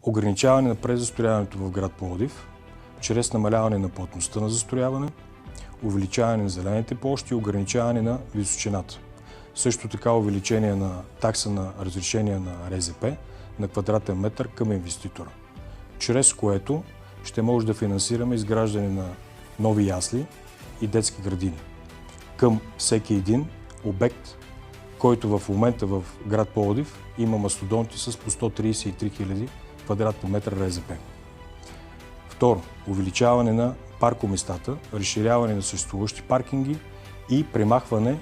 ограничаване на презастрояването в град Пловдив, чрез намаляване на плътността на застрояване, увеличаване на зелените площи и ограничаване на височината. Също така увеличение на такса на разрешение на РЗП на квадратен метър към инвеститора, чрез което ще може да финансираме изграждане на нови ясли и детски градини към всеки един обект, който в момента в град Пловдив има мастодонти с по 133 000 квадратни метра РЗП. Второ, увеличаване на паркоместата, разширяване на съществуващи паркинги и премахване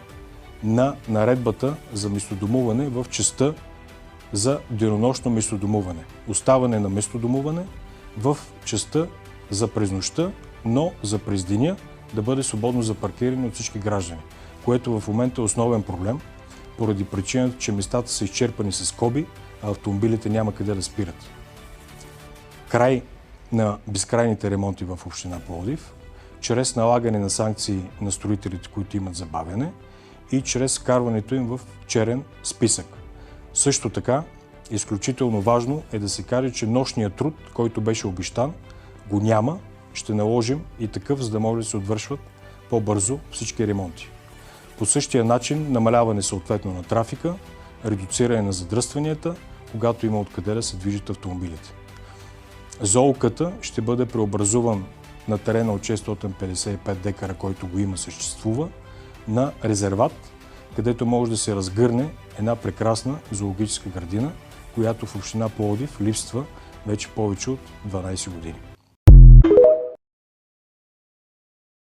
на наредбата за местодомуване в частта за денонощно местодомуване. Оставане на местодомуване в частта за през нощта, но за през деня да бъде свободно за паркиране от всички граждани, което в момента е основен проблем, поради причината, че местата са изчерпани с скоби, а автомобилите няма къде да спират. Край на безкрайните ремонти в община Пловдив, чрез налагане на санкции на строителите, които имат забавяне, и чрез вкарването им в черен списък. Също така, изключително важно е да се каже, че нощният труд, който беше обещан, го няма. Ще наложим и такъв, за да може да се отвършват по-бързо всички ремонти. По същия начин намаляване съответно на трафика, редуциране на задръстванията, когато има откъде да се движат автомобилите. Зооката ще бъде преобразуван на терена от 655 декара, който го има, съществува, на резерват, където може да се разгърне една прекрасна зоологическа градина, която в община Пловдив липсва вече повече от 12 години.